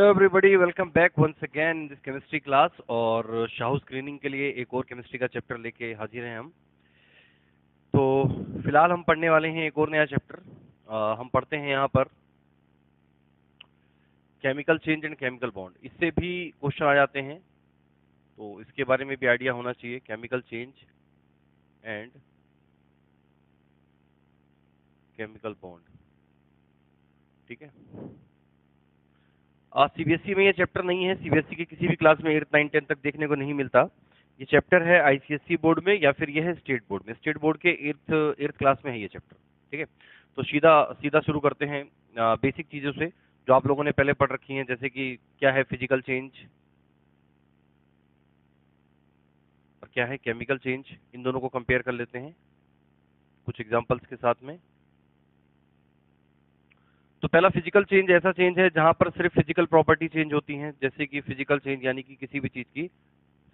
Hello everybody, welcome back once again in this chemistry class. और शाहू screening के लिए एक और केमिस्ट्री का चैप्टर लेके हाजिर हैं हम। तो फिलहाल हम पढ़ने वाले हैं एक और नया चैप्टर। हम पढ़ते हैं यहाँ पर chemical change and chemical bond. इससे भी क्वेश्चन आ जाते हैं, तो इसके बारे में भी आइडिया होना चाहिए। Chemical change and chemical bond, ठीक है। सीबीएसई में ये चैप्टर नहीं है। सीबीएसई के किसी भी क्लास में 8, 9, 10 तक देखने को नहीं मिलता। ये चैप्टर है आईसीएसई बोर्ड में या फिर ये है स्टेट बोर्ड में। स्टेट बोर्ड के 8th क्लास में है ये चैप्टर, ठीक है। तो सीधा सीधा शुरू करते हैं बेसिक चीजों से जो आप लोगों ने पहले पढ़ रखी हैं, जैसे कि क्या है फिजिकल चेंज और क्या है केमिकल चेंज। इन दोनों को कंपेयर कर लेते हैं कुछ एग्जांपल्स के साथ में। तो पहला फिजिकल चेंज ऐसा चेंज है जहां पर सिर्फ फिजिकल प्रॉपर्टी चेंज होती हैं, जैसे कि फिजिकल चेंज यानी कि किसी भी चीज की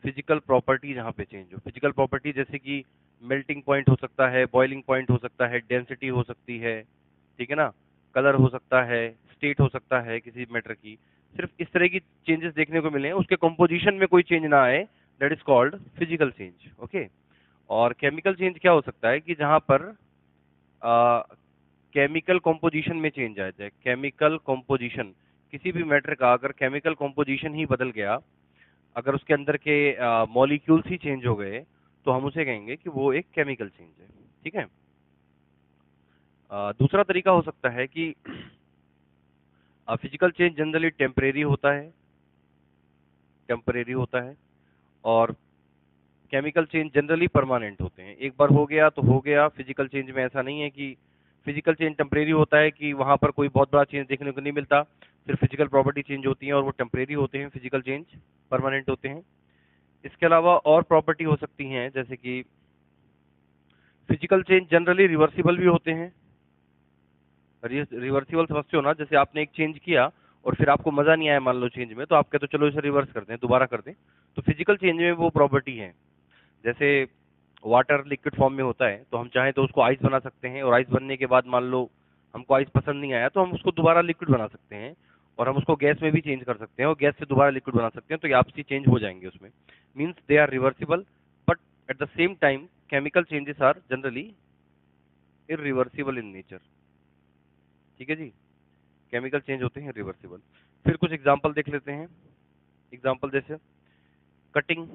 फिजिकल प्रॉपर्टी जहां पे चेंज हो। फिजिकल प्रॉपर्टी जैसे कि मेल्टिंग पॉइंट हो सकता है, बॉइलिंग पॉइंट हो सकता है, डेंसिटी हो सकती है, ठीक है ना, कलर हो सकता है, स्टेट हो सकता है किसी मैटर की। सिर्फ इस तरह की चेंजेस देखने को मिले हैं, उसके कंपोजिशन में कोई चेंज ना आए, that is called physical change, okay. और केमिकल चेंज क्या हो सकता है कि जहां पर केमिकल कॉम्पोजिशन में चेंज आ जाए। केमिकल कॉम्पोजिशन किसी भी मैटर का अगर केमिकल कॉम्पोजिशन ही बदल गया, अगर उसके अंदर के मॉलिक्यूल्स ही चेंज हो गए, तो हम उसे कहेंगे कि वो एक केमिकल चेंज है, ठीक है। दूसरा तरीका हो सकता है कि फिजिकल चेंज जनरली टेम्परेरी होता है और केमिकल चेंज जनरली परमानेंट होते हैं। एक बार हो गया तो हो गया। फिजिकल चेंज में ऐसा नहीं है कि फिजिकल चेंज टेम्परेरी होता है कि वहां पर कोई बहुत बड़ा चेंज देखने को नहीं मिलता। सिर्फ फिजिकल प्रॉपर्टी चेंज होती है और वो टेम्परेरी होते हैं। फिजिकल चेंज परमानेंट होते हैं। इसके अलावा और प्रॉपर्टी हो सकती हैं, जैसे कि फिजिकल चेंज जनरली रिवर्सिबल भी होते हैं। रिवर्सिबल समझते हो ना, जैसे आपने एक चेंज किया और फिर आपको मजा नहीं आया मान लो चेंज में, तो आप कहते हो चलो इसे रिवर्स करते हैं, दोबारा कर दें। तो फिजिकल चेंज में वो प्रॉपर्टी है। जैसे वाटर लिक्विड फॉर्म में होता है, तो हम चाहें तो उसको आइस बना सकते हैं, और आइस बनने के बाद मान लो हमको आइस पसंद नहीं आया, तो हम उसको दोबारा लिक्विड बना सकते हैं। और हम उसको गैस में भी चेंज कर सकते हैं और गैस से दोबारा लिक्विड बना सकते हैं। तो ये आपसी चेंज हो जाएंगे उसमें। Means they are reversible, but at the same time chemical changes are generally irreversible in nature, ठीक है जी। केमिकल चेंज होते हैं रिवर्सिबल। फिर कुछ एग्जांपल देख लेते हैं। एग्जांपल जैसे कटिंग।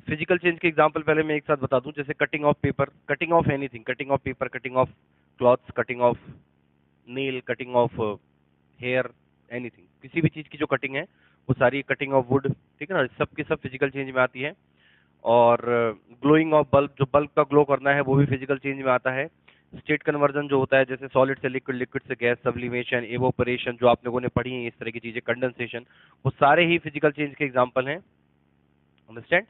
फिजिकल चेंज के एग्जांपल पहले मैं एक साथ बता दूं, जैसे cutting of paper, cutting of anything, cutting of paper, cutting of clothes, cutting of nail, cutting of hair, anything. किसी भी चीज की जो कटिंग है वो सारी कटिंग ऑफ वुड, ठीक है ना, सब की सब फिजिकल चेंज में आती है। और ग्लोइंग ऑफ बल्ब, जो बल्ब का ग्लो करना है वो भी फिजिकल चेंज में आता है। स्टेट कन्वर्जन जो होता है, जैसे सॉलिड से लिक्विड, लिक्विड से गैस, सब्लिमेशन, एवोपरेशन, जो आप लोगों ने पढ़ी है इस तरह की चीजें, कंडेंसेशन, वो सारे ही फिजिकल चेंज के एग्जांपल हैं। अंडरस्टैंड?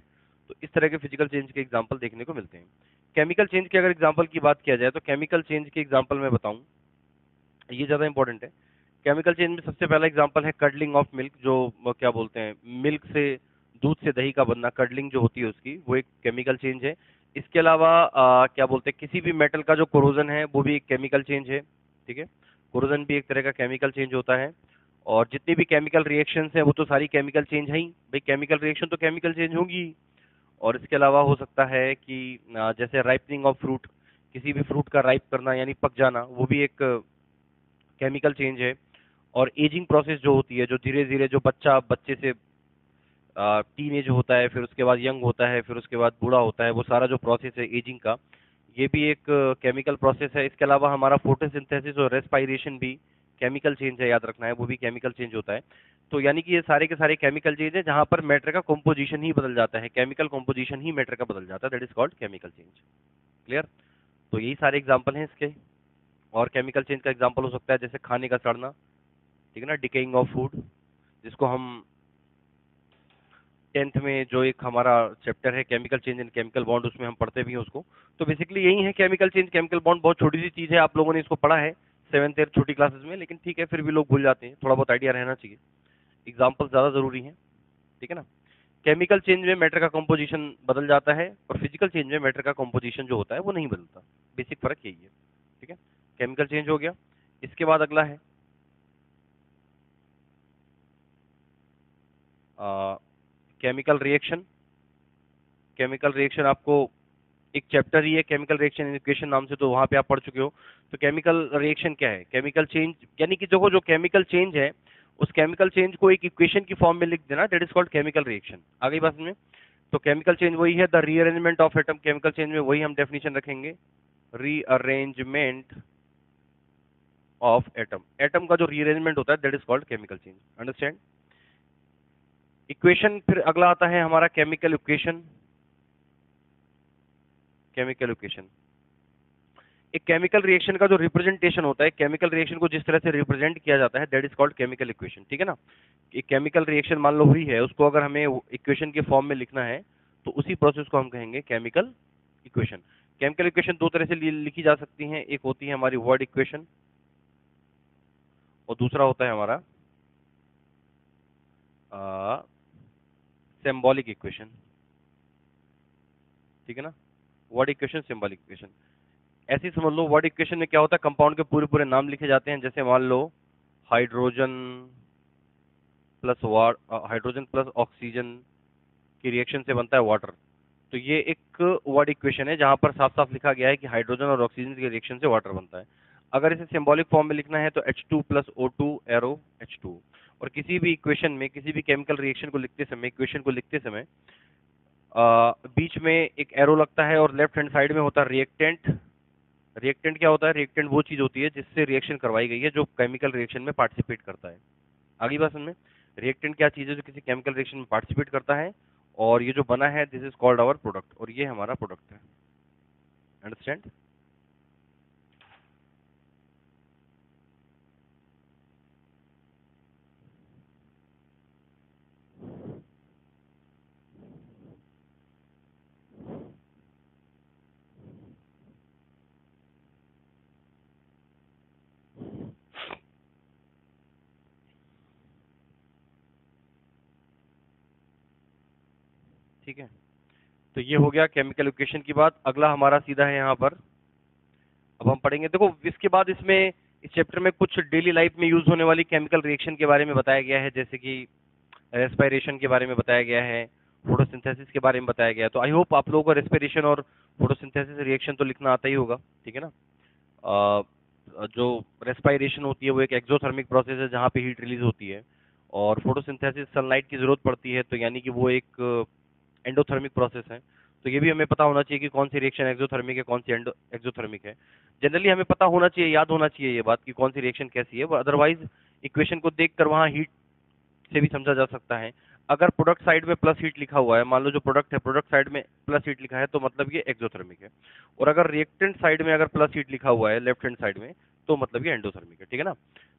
तो इस तरह के फिजिकल चेंज के एग्जांपल देखने को मिलते हैं। केमिकल चेंज के अगर एग्जांपल की बात किया जाए, तो केमिकल चेंज के एग्जांपल मैं बताऊं, ये ज्यादा इंपॉर्टेंट है। केमिकल चेंज में सबसे पहला एग्जांपल है कर्डलिंग ऑफ मिल्क, जो क्या बोलते हैं, मिल्क से, दूध से दही का बनना, कर्डलिंग जो होती है उसकी, वो एक केमिकल चेंज है। इसके अलावा क्या बोलते हैं, किसी भी मेटल का जो कोरोजन है वो भी एक केमिकल चेंज है, ठीक है। कोरोजन भी एक तरह का केमिकल चेंज होता है। और जितनी भी केमिकल रिएक्शंस हैं वो तो सारी केमिकल चेंज है ही भाई। केमिकल रिएक्शन तो केमिकल चेंज होगी ही। और इसके अलावा हो सकता है कि जैसे राइपनिंग ऑफ फ्रूट, किसी भी फ्रूट का राइप करना यानी पक जाना, वो भी एक केमिकल चेंज है। और एजिंग प्रोसेस जो होती है, जो धीरे धीरे जो बच्चे से टीन एज होता है, फिर उसके बाद यंग होता है, फिर उसके बाद बूढ़ा होता है, वो सारा जो प्रोसेस है एजिंग का, ये भी एक केमिकल प्रोसेस है। इसके अलावा हमारा फोटोसिंथेसिस और रेस्पायरेशन भी केमिकल चेंज है, याद रखना है, वो भी केमिकल चेंज होता है। तो यानी कि ये सारे के सारे केमिकल चेंज है जहां पर मैटर का कंपोजिशन ही बदल जाता है, केमिकल कंपोजिशन ही मैटर का बदल जाता है, that is called chemical change. Clear? तो यही सारे एग्जांपल हैं इसके। और केमिकल चेंज का एग्जांपल हो सकता है जैसे खाने का सड़ना, ठीक है ना, डिकेइंग ऑफ फूड, जिसको हम 10th में जो एक हमारा चैप्टर है chemical change and chemical bond, उसमें हम पढ़ते भी हैं उसको। तो बेसिकली यही है केमिकल चेंज केमिकल बॉन्ड। बहुत छोटी सी चीज है, आप लोगों ने इसको पढ़ा है 7th 8th छोटी क्लासेस में, लेकिन ठीक है फिर भी लोग भूल जाते हैं, थोड़ा बहुत आइडिया रहना चाहिए। एग्जाम्पल ज्यादा जरूरी है, ठीक है ना। केमिकल चेंज में मैटर का कंपोजिशन बदल जाता है और फिजिकल चेंज में मैटर का कंपोजिशन जो होता है वो नहीं बदलता। बेसिक फर्क यही है, ठीक है। केमिकल चेंज हो गया। इसके बाद अगला है केमिकल रिएक्शन, केमिकल रिएक्शन आपको एक चैप्टर ही है केमिकल रिएक्शन इक्वेशन नाम से, तो वहां पे आप पढ़ चुके हो। तो केमिकल रिएक्शन क्या है? केमिकल चेंज, यानी कि जो केमिकल चेंज है उस केमिकल चेंज को एक इक्वेशन की फॉर्म में लिख देना, that is called chemical reaction. आ गई बात में? तो केमिकल चेंज वही है, the rearrangement of atom. Chemical change में वही हम डेफिनेशन रखेंगे, रीअरेंजमेंट ऑफ एटम। एटम का जो रीअरेंजमेंट होता है that is called chemical change. Understand? Equation, फिर अगला आता है हमारा केमिकल इक्वेशन। केमिकल इक्वेशन एक केमिकल रिएक्शन का जो रिप्रेजेंटेशन होता है, केमिकल रिएक्शन को जिस तरह से रिप्रेजेंट किया जाता है that is called chemical equation. ठीक है ना? एक केमिकल रिएक्शन मान लो हुई है, उसको अगर हमें इक्वेशन के फॉर्म में लिखना है तो उसी प्रोसेस को हम कहेंगे केमिकल इक्वेशन। केमिकल इक्वेशन दो तरह से लिखी जा सकती हैं, एक होती है हमारी वर्ड इक्वेशन और दूसरा होता है हमारा सिंबॉलिक इक्वेशन। ठीक है ना? Word equation, symbolic equation. ऐसी समझ लो, वर्ड इक्वेशन में क्या होता है, कंपाउंड के पूरे पूरे नाम लिखे जाते हैं। जैसे मान लो हाइड्रोजन प्लस ऑक्सीजन की रिएक्शन से बनता है वाटर। तो ये एक वर्ड इक्वेशन है जहां पर साफ साफ लिखा गया है कि हाइड्रोजन और ऑक्सीजन के रिएक्शन से वाटर बनता है। अगर इसे सिंबॉलिक फॉर्म में लिखना है तो H2 plus O2 arrow H2। और किसी भी इक्वेशन में, किसी भी केमिकल रिएक्शन को लिखते समय, इक्वेशन को लिखते समय बीच में एक एरो लगता है और लेफ्ट हैंड साइड में होता है रिएक्टेंट। रिएक्टेंट क्या होता है? रिएक्टेंट वो चीज होती है जिससे रिएक्शन करवाई गई है, जो केमिकल रिएक्शन में पार्टिसिपेट करता है। आगे बात समझ में? रिएक्टेंट क्या चीज है? जो किसी केमिकल रिएक्शन में पार्टिसिपेट करता है, और ये जो बना है this is called our product, और ये हमारा प्रोडक्ट है। अंडरस्टैंड? ठीक है, तो ये हो गया केमिकल इक्वेशन की बात। अगला हमारा सीधा है यहाँ पर, अब हम पढ़ेंगे। देखो इसके बाद इसमें इस चैप्टर में कुछ डेली लाइफ में यूज होने वाली केमिकल रिएक्शन के बारे में बताया गया है, जैसे कि रेस्पिरेशन के बारे में बताया गया है, फोटोसिंथेसिस के बारे में बताया गया है। तो आई होप आप लोगों को रेस्पिरेशन और फोटोसिंथेसिस रिएक्शन तो लिखना आता ही होगा। ठीक है ना? जो रेस्पिरेशन होती है वो एक एक्सोथर्मिक प्रोसेस है जहाँ पे हीट रिलीज होती है, और फोटोसिंथेसिस सनलाइट की जरूरत पड़ती है, तो यानी कि वो एक एंडोथर्मिक प्रोसेस है। तो ये भी हमें पता होना चाहिए कि कौन सी रिएक्शन एक्सोथर्मिक है, कौन सी एक्सोथर्मिक है। जनरली हमें पता होना चाहिए, याद होना चाहिए ये बात कि कौन सी रिएक्शन कैसी है। अदरवाइज इक्वेशन को देखकर वहाँ हीट से भी समझा जा सकता है। अगर प्रोडक्ट साइड में प्लस हीट लिखा हुआ है, मान लो जो प्रोडक्ट है प्रोडक्ट साइड में प्लस हीट लिखा है, तो मतलब ये एक्सोथर्मिक है। और अगर रिएक्टेंट साइड में अगर प्लस हीट लिखा हुआ है लेफ्ट हैंड साइड में, तो मतलब ये एंडोथर्मिक है। ठीक है ना?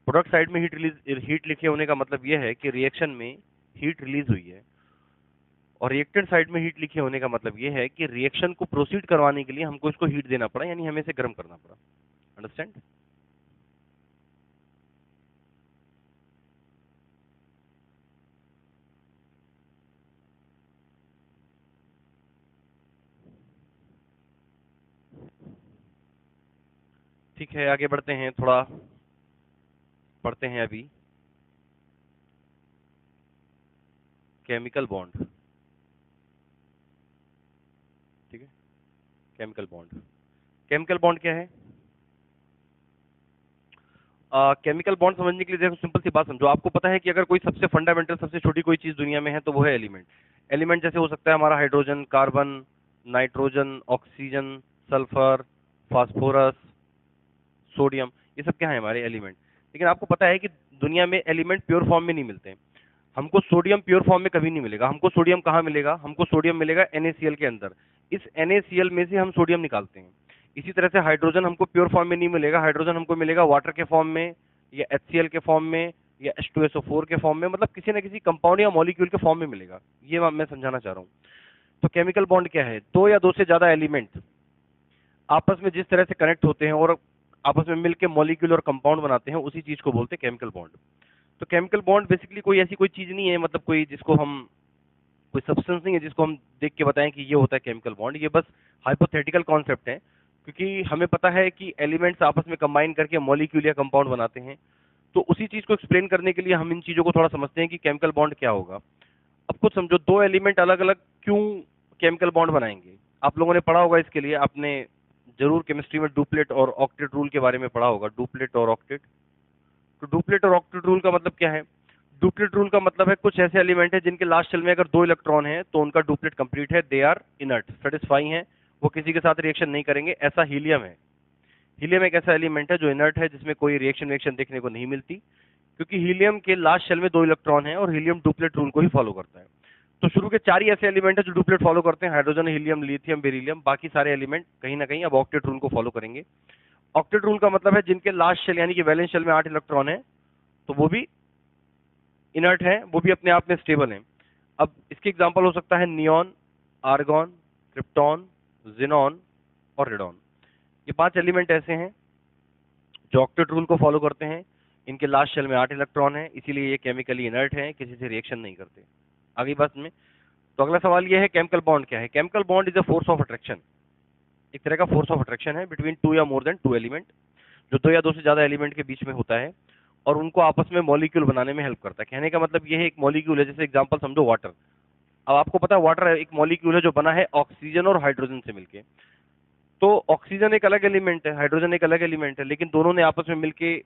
प्रोडक्ट साइड में हीट लिखे होने का मतलब ये है कि रिएक्शन में हीट रिलीज हुई है, और रिएक्टेंट साइड में हीट लिखे होने का मतलब ये है कि रिएक्शन को प्रोसीड करवाने के लिए हमको इसको हीट देना पड़ा, यानी हमें इसे गर्म करना पड़ा। अंडरस्टैंड? ठीक है, आगे बढ़ते हैं, थोड़ा पढ़ते हैं अभी केमिकल बॉन्ड। ठीक है, केमिकल बॉन्ड। केमिकल बॉन्ड क्या है? केमिकल बॉन्ड समझने के लिए देखो सिंपल सी बात समझो। आपको पता है कि अगर कोई सबसे फंडामेंटल, सबसे छोटी कोई चीज दुनिया में है तो वो है एलिमेंट। एलिमेंट जैसे हो सकता है हमारा hydrogen, carbon, nitrogen, oxygen, sulphur, phosphorus, sodium, ये सब क्या है? हमारे एलिमेंट। लेकिन आपको पता है कि दुनिया में एलिमेंट प्योर फॉर्म में नहीं मिलते हैं। हमको सोडियम प्योर फॉर्म में कभी नहीं मिलेगा। हमको सोडियम कहाँ मिलेगा? हमको सोडियम मिलेगा NaCl के अंदर। इस NaCl में से हम सोडियम निकालते हैं। इसी तरह से हाइड्रोजन हमको प्योर फॉर्म में नहीं मिलेगा। हाइड्रोजन हमको मिलेगा वाटर के फॉर्म में, या HCl के फॉर्म में, या H2SO4 के फॉर्म में, मतलब किसी न किसी कंपाउंड या मॉलिक्यूल के फॉर्म में मिलेगा। ये मैं समझाना चाह रहा हूँ। तो केमिकल बॉन्ड क्या है? दो या दो से ज्यादा एलिमेंट आपस में जिस तरह से कनेक्ट होते हैं और आपस में मिलकर मॉलिक्यूल और कंपाउंड बनाते हैं, उसी चीज को बोलते हैं केमिकल बॉन्ड। तो केमिकल बॉन्ड बेसिकली कोई ऐसी कोई चीज नहीं है, मतलब कोई जिसको हम, कोई सब्सटेंस नहीं है जिसको हम देख के बताएं कि ये होता है केमिकल बॉन्ड। ये बस हाइपोथेटिकल कॉन्सेप्ट है, क्योंकि हमें पता है कि एलिमेंट्स आपस में कंबाइन करके मॉलिक्यूल या कंपाउंड बनाते हैं। तो उसी चीज को एक्सप्लेन करने के लिए हम इन चीजों को थोड़ा समझते हैं कि केमिकल बॉन्ड क्या होगा। अब कुछ समझो, दो एलिमेंट अलग अलग क्यों केमिकल बॉन्ड बनाएंगे? आप लोगों ने पढ़ा होगा, इसके लिए आपने जरूर केमिस्ट्री में डुप्लेट और ऑक्टेट रूल के बारे में पढ़ा होगा। डुप्लेट और ऑक्टेट, तो डुप्लेट और ऑक्टेट रूल का मतलब क्या है? डुप्लेट रूल का मतलब है कुछ ऐसे एलिमेंट है जिनके लास्ट शेल में अगर 2 इलेक्ट्रॉन है तो उनका डुप्लेट कंप्लीट है, दे आर इनर्ट, सेटिस्फाइंग है, वो किसी के साथ रिएक्शन नहीं करेंगे। ऐसा हीलियम है। हीलियम एक ऐसा एलिमेंट है जो इनर्ट है, जिसमें कोई रिएक्शन देखने को नहीं मिलती, क्योंकि हीलियम के लास्ट शेल में 2 इलेक्ट्रॉन है और हीलियम डुप्लेट रूल को ही फॉलो करता है। तो शुरू के 4 ही ऐसे एलिमेंट है जो डुप्लेट फॉलो करते हैं, हाइड्रोजन, हीलियम, लिथियम, बेरिलियम। बाकी सारे एलिमेंट कहीं ना कहीं अब ऑक्टेट रूल को फॉलो करेंगे। ऑक्टेट रूल का मतलब है जिनके लास्ट शेल यानी कि वैलेंस शेल में 8 इलेक्ट्रॉन है, तो वो भी इनर्ट है, वो भी अपने आप में स्टेबल है। अब इसके एग्जांपल हो सकता है नियॉन, आर्गॉन, क्रिप्टॉन, जिनॉन और रेडॉन। ये 5 एलिमेंट ऐसे हैं जो ऑक्टेट रूल को फॉलो करते हैं। इनके लास्ट शेल में 8 इलेक्ट्रॉन है, इसीलिए ये केमिकली इनर्ट है, किसी से रिएक्शन नहीं करते। आगे बात में, तो अगला सवाल ये है केमिकल बॉन्ड क्या है? Chemical bond is a force of attraction, एक तरह का फोर्स ऑफ अट्रैक्शन है बिटवीन 2 या मोर देन 2 एलिमेंट, जो 2 या 2 से ज्यादा एलिमेंट के बीच में होता है और उनको आपस में मॉलिक्यूल बनाने में हेल्प करता है। कहने का मतलब ये है, एक मॉलिक्यूल है, जैसे एग्जांपल समझो वाटर। अब आपको पता है वाटर एक मॉलिक्यूल है जो बना है ऑक्सीजन और हाइड्रोजन से मिलके। तो ऑक्सीजन एक अलग एलिमेंट है, हाइड्रोजन एक अलग एलिमेंट है, लेकिन दोनों ने आपस में मिलके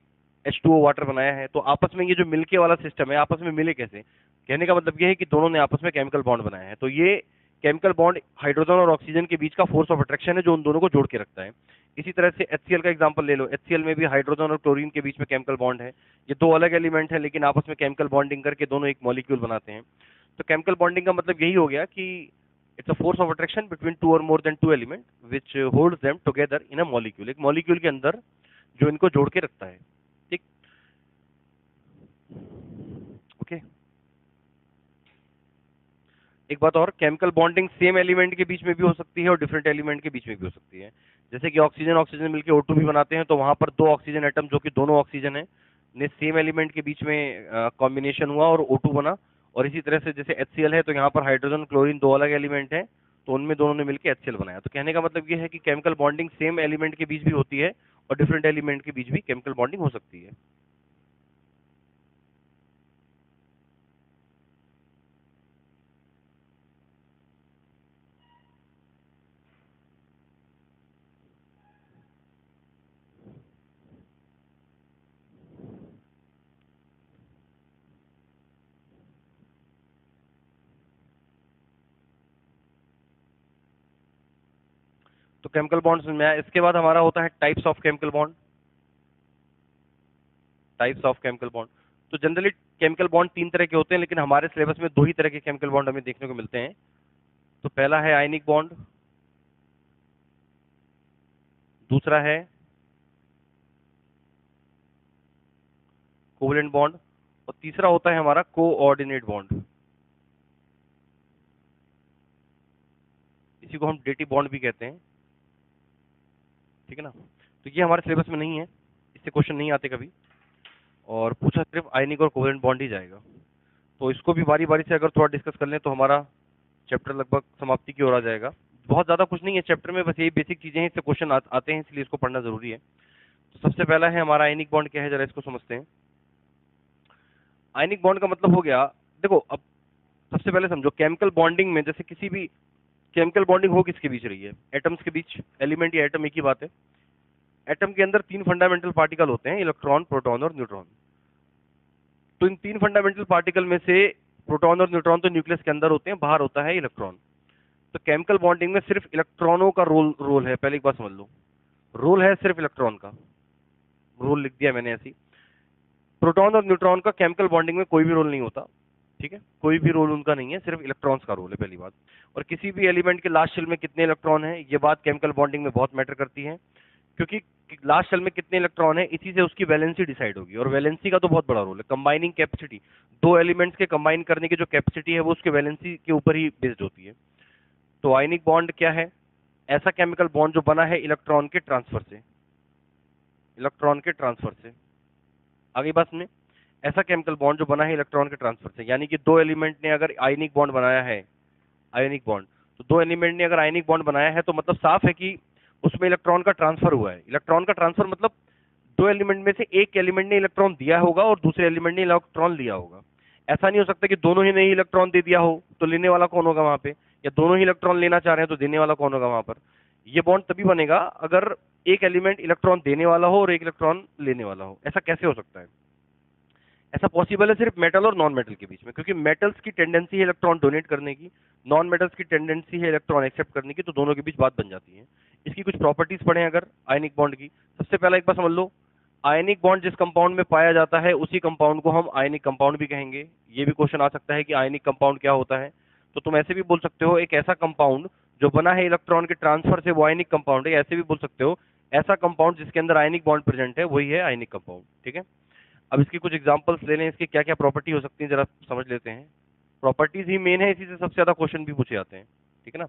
H2O वाटर बनाया है। तो आपस में ये जो मिलके वाला सिस्टम है, आपस में मिले कैसे? कहने का मतलब ये है कि दोनों ने आपस में केमिकल बॉन्ड बनाया है। तो ये केमिकल बॉन्ड हाइड्रोजन और ऑक्सीजन के बीच का फोर्स ऑफ अट्रैक्शन है जो उन दोनों को जोड़ के रखता है। इसी तरह से HCl का एग्जांपल ले लो। HCl में भी हाइड्रोजन और क्लोरीन के बीच में केमिकल बॉन्ड है। ये 2 अलग एलिमेंट है, लेकिन आपस में केमिकल बॉन्डिंग करके दोनों एक मॉलिक्यूल बनाते हैं। तो केमिकल बॉन्डिंग का मतलब यही हो गया कि it's a force of attraction between 2 और more than 2 element which holds them together in a molecule, एक मॉलिक्यूल के अंदर जो इनको जोड़ के रखता है। ठीक, ओके। एक बात और, केमिकल बॉन्डिंग सेम एलिमेंट के बीच में भी हो सकती है और डिफरेंट एलिमेंट के बीच में भी हो सकती है। जैसे कि ऑक्सीजन ऑक्सीजन मिलकर O2 भी बनाते हैं, तो वहां पर 2 ऑक्सीजन एटम जो कि दोनों ऑक्सीजन है ने सेम एलिमेंट के बीच में कॉम्बिनेशन हुआ और O2 बना। और इसी तरह से जैसे HCl है, तो यहाँ पर हाइड्रोजन क्लोरीन 2 अलग एलिमेंट है, तो उनमें दोनों ने मिलकर HCl बनाया। तो कहने का मतलब ये है कि केमिकल बॉन्डिंग सेम एलिमेंट के बीच भी होती है और डिफरेंट एलिमेंट के बीच भी केमिकल बॉन्डिंग हो सकती है। तो केमिकल बॉन्ड्स में आया। इसके बाद हमारा होता है types of chemical bond. Types of chemical bond, तो जनरली केमिकल बॉन्ड 3 तरह के होते हैं, लेकिन हमारे सिलेबस में 2 ही तरह के केमिकल बॉन्ड हमें देखने को मिलते हैं। तो पहला है आयनिक बॉन्ड, दूसरा है कोवलेंट बॉन्ड और तीसरा होता है हमारा कोऑर्डिनेट बॉन्ड। इसी को हम डेटिव बॉन्ड भी कहते हैं, ठीक है ना। तो ये हमारे सिलेबस में नहीं है, इससे क्वेश्चन नहीं आते कभी, और पूछा सिर्फ आयनिक और कोवलेंट बॉन्ड ही जाएगा। तो इसको भी बारी बारी से अगर थोड़ा डिस्कस कर लें तो हमारा चैप्टर लगभग समाप्ति की ओर आ जाएगा। बहुत ज्यादा कुछ नहीं है चैप्टर में, बस यही बेसिक चीजें हैं, इससे क्वेश्चन आते हैं, इसलिए इसको पढ़ना जरूरी है। तो सबसे पहला है हमारा आयनिक बॉन्ड क्या है, जरा इसको समझते हैं। आयनिक बॉन्ड का मतलब हो गया, देखो अब सबसे पहले समझो केमिकल बॉन्डिंग में, जैसे किसी भी केमिकल बॉन्डिंग हो किसके बीच रही है? एटम्स के बीच। एलिमेंट या एटम एक ही बात है। एटम के अंदर 3 फंडामेंटल पार्टिकल होते हैं, इलेक्ट्रॉन, प्रोटॉन और न्यूट्रॉन। तो इन 3 फंडामेंटल पार्टिकल में से प्रोटॉन और न्यूट्रॉन तो न्यूक्लियस के अंदर होते हैं, बाहर होता है इलेक्ट्रॉन। तो केमिकल बॉन्डिंग में सिर्फ इलेक्ट्रॉनों का रोल है, पहले एक बात समझ लो, रोल है सिर्फ इलेक्ट्रॉन का, रोल लिख दिया मैंने ऐसी। प्रोटॉन और न्यूट्रॉन का केमिकल बॉन्डिंग में कोई भी रोल नहीं होता, ठीक है, कोई भी रोल उनका नहीं है, सिर्फ इलेक्ट्रॉन्स का रोल है, पहली बात। और किसी भी एलिमेंट के लास्ट शेल में कितने इलेक्ट्रॉन है, ये बात केमिकल बॉन्डिंग में बहुत मैटर करती है, क्योंकि लास्ट शेल में कितने इलेक्ट्रॉन है, इसी से उसकी वैलेंसी डिसाइड होगी। और वैलेंसी का तो बहुत बड़ा रोल है, कंबाइनिंग कैपेसिटी, 2 एलिमेंट्स के कंबाइन करने की जो कैपेसिटी है वो उसके वैलेंसी के ऊपर ही बेस्ड होती है। तो आयनिक बॉन्ड क्या है? ऐसा केमिकल बॉन्ड जो बना है इलेक्ट्रॉन के ट्रांसफर से, इलेक्ट्रॉन के ट्रांसफर से। आगे बात में, ऐसा केमिकल बॉन्ड जो बना है इलेक्ट्रॉन के ट्रांसफर से, यानी कि 2 एलिमेंट ने अगर आयनिक बॉन्ड बनाया है, आयनिक बॉन्ड, तो 2 एलिमेंट ने अगर आयनिक बॉन्ड बनाया है तो मतलब साफ है कि उसमें इलेक्ट्रॉन का ट्रांसफर हुआ है। इलेक्ट्रॉन का ट्रांसफर मतलब 2 एलिमेंट में से एक एलिमेंट ने इलेक्ट्रॉन दिया होगा और दूसरे एलिमेंट ने इलेक्ट्रॉन लिया होगा। ऐसा नहीं हो सकता कि दोनों ही ने ही इलेक्ट्रॉन दे दिया हो, तो लेने वाला कौन होगा वहां पे, या दोनों ही इलेक्ट्रॉन लेना चाह रहे हैं तो देने वाला कौन होगा वहां पर। ये बॉन्ड तभी बनेगा अगर एक एलिमेंट इलेक्ट्रॉन देने वाला हो और एक इलेक्ट्रॉन लेने वाला हो। ऐसा कैसे हो सकता है? ऐसा पॉसिबल है सिर्फ मेटल और नॉन मेटल के बीच में, क्योंकि मेटल्स की टेंडेंसी है इलेक्ट्रॉन डोनेट करने की, नॉन मेटल्स की टेंडेंसी है इलेक्ट्रॉन एक्सेप्ट करने की, तो दोनों के बीच बात बन जाती है। इसकी कुछ प्रॉपर्टीज पढ़ें अगर आयनिक बॉन्ड की। सबसे पहला एक बार समझ लो, आयनिक बॉन्ड जिस कंपाउंड में पाया जाता है उसी कंपाउंड को हम आयनिक कंपाउंड भी कहेंगे। ये भी क्वेश्चन आ सकता है कि आयनिक कंपाउंड क्या होता है, तो तुम ऐसे भी बोल सकते हो एक ऐसा कंपाउंड जो बना है इलेक्ट्रॉन के ट्रांसफर से वो आयनिक कंपाउंड है। ऐसे भी बोल सकते हो ऐसा कंपाउंड जिसके अंदर आयनिक बॉन्ड प्रेजेंट है वही है आयनिक कंपाउंड। ठीक है, अब इसकी कुछ एग्जांपल्स ले लें, इसकी क्या क्या प्रॉपर्टी हो सकती है जरा समझ लेते हैं। प्रॉपर्टीज ही मेन है, इसी से सबसे ज्यादा क्वेश्चन भी पूछे जाते हैं। ठीक है ना,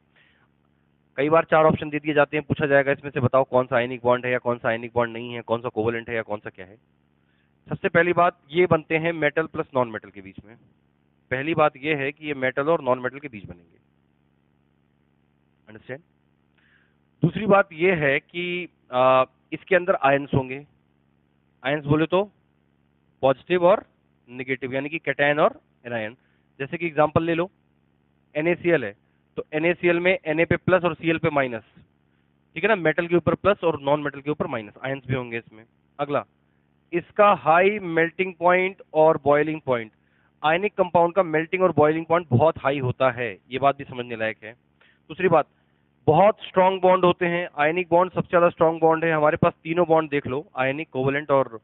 कई बार 4 ऑप्शन दे दिए जाते हैं, पूछा जाएगा इसमें से बताओ कौन सा आयनिक बॉन्ड है या कौन सा आयनिक बॉन्ड नहीं है, कौन सा कोवेलेंट है या कौन सा क्या है। सबसे पहली बात ये बनते हैं मेटल प्लस नॉन मेटल के बीच में। पहली बात ये है कि ये मेटल और नॉन मेटल के बीच बनेंगे, अंडरस्टैंड। दूसरी बात ये है कि इसके अंदर आयंस होंगे। आयंस बोले तो पॉजिटिव और नेगेटिव, यानी कि कैटायन और एनायन। जैसे कि एग्जांपल ले लो, NaCl है तो NaCl में Na पे प्लस और Cl पे माइनस। ठीक है ना, मेटल के ऊपर प्लस और नॉन मेटल के ऊपर माइनस, आयंस भी होंगे इसमें। अगला, इसका हाई मेल्टिंग पॉइंट और बॉइलिंग पॉइंट। आयनिक कंपाउंड का मेल्टिंग और बॉइलिंग पॉइंट बहुत हाई होता है, ये बात भी समझने लायक है। दूसरी बात, बहुत स्ट्रॉन्ग बॉन्ड होते हैं। आयनिक बॉन्ड सबसे ज्यादा स्ट्रॉन्ग बॉन्ड है। हमारे पास तीनों बॉन्ड देख लो, आयनिक, कोवेलेंट और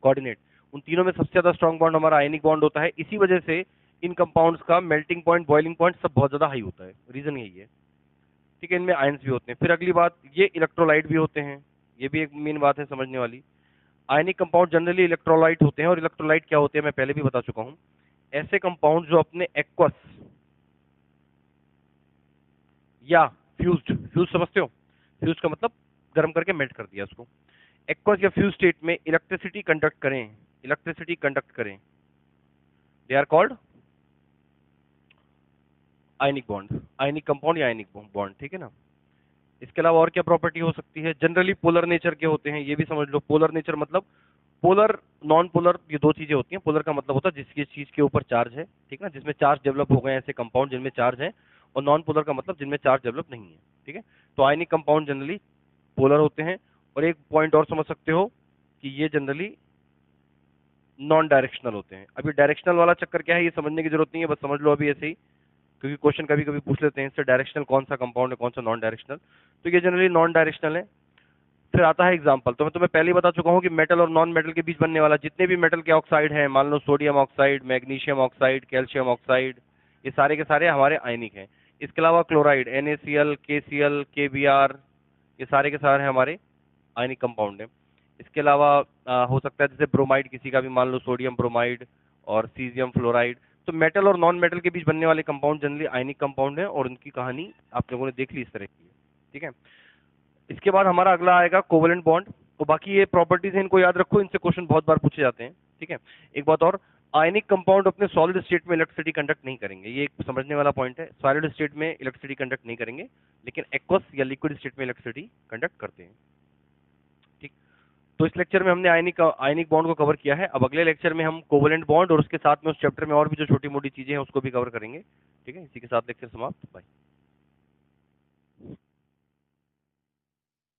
कोऑर्डिनेट, उन तीनों में सबसे ज्यादा स्ट्रॉन्ग बॉन्ड हमारा आयनिक बॉन्ड होता है। इसी वजह से इन कंपाउंड्स का मेल्टिंग पॉइंट, बॉइलिंग पॉइंट सब बहुत ज्यादा हाई होता है, रीजन यही है। ठीक है, इनमें आयंस भी होते हैं। फिर अगली बात, ये इलेक्ट्रोलाइट भी होते हैं, ये भी एक मेन बात है समझने वाली। आयनिक कंपाउंड जनरली इलेक्ट्रोलाइट होते हैं, और इलेक्ट्रोलाइट क्या होते हैं मैं पहले भी बता चुका हूं, ऐसे कंपाउंड जो अपने एक्वस या फ्यूज्ड, फ्यूज समझते हो, फ्यूज का मतलब गर्म करके मेल्ट कर दिया उसको, एक्वस या फ्यूज स्टेट में इलेक्ट्रिसिटी कंडक्ट करें, इलेक्ट्रिसिटी कंडक्ट करें, they are called ionic bond, ionic compound या आयनिक बॉन्ड। ठीक है ना, इसके अलावा और क्या प्रॉपर्टी हो सकती है? जनरली पोलर नेचर के होते हैं, ये भी समझ लो। पोलर नेचर मतलब पोलर, नॉन पोलर, ये दो चीजें होती हैं। पोलर का मतलब होता है जिसकी चीज के ऊपर चार्ज है, ठीक है ना, जिसमें चार्ज डेवलप हो गए ऐसे कंपाउंड जिनमें चार्ज है, और नॉन पोलर का मतलब जिनमें चार्ज डेवलप नहीं है। ठीक है, तो आयनिक कंपाउंड जनरली पोलर होते हैं। और एक पॉइंट और समझ सकते हो कि ये जनरली नॉन डायरेक्शनल होते हैं। अभी डायरेक्शनल वाला चक्कर क्या है ये समझने की जरूरत नहीं है, बस समझ लो अभी ऐसे ही, क्योंकि क्वेश्चन कभी कभी पूछ लेते हैं इससे डायरेक्शनल कौन सा कंपाउंड है, कौन सा नॉन डायरेक्शनल, तो ये जनरली नॉन डायरेक्शनल है। फिर आता है एग्जांपल, तो मैं तुम्हें पहले ही बता चुका हूं कि मेटल और नॉन मेटल के बीच बनने वाला जितने भी मेटल के ऑक्साइड हैं, मान लो sodium oxide, magnesium oxide, calcium oxide, ये सारे के सारे हमारे आयनिक हैं। इसके अलावा क्लोराइड, NaCl, KCl, KBr, ये सारे के सारे हमारे आयनिक कंपाउंड हैं। इसके अलावा हो सकता है जैसे ब्रोमाइड, किसी का भी मान लो सोडियम ब्रोमाइड और सीजियम फ्लोराइड। तो मेटल और नॉन मेटल के बीच बनने वाले कंपाउंड जनरली आयनिक कंपाउंड है, और उनकी कहानी आप लोगों ने देख ली इस तरह की है। ठीक है, इसके बाद हमारा अगला आएगा कोवेलेंट बॉन्ड। तो बाकी ये प्रॉपर्टीज हैं, इनको याद रखो, इनसे क्वेश्चन बहुत बार पूछे जाते हैं। ठीक है, एक बात और, आयनिक कंपाउंड अपने सॉलिड स्टेट में इलेक्ट्रिसिटी कंडक्ट नहीं करेंगे, ये एक समझने वाला पॉइंट है। सॉलिड स्टेट में इलेक्ट्रिसिटी कंडक्ट नहीं करेंगे, लेकिन एक्वस या लिक्विड स्टेट में इलेक्ट्रिसिटी कंडक्ट करते हैं। ठीक, तो इस लेक्चर में हमने आयनिक बॉन्ड को कवर किया है। अब अगले लेक्चर में हम कोवेलेंट बॉन्ड और उसके साथ में उस चैप्टर में और भी जो छोटी मोटी चीजें हैं उसको भी कवर करेंगे। ठीक है, इसी के साथ लेक्चर समाप्त, बाय।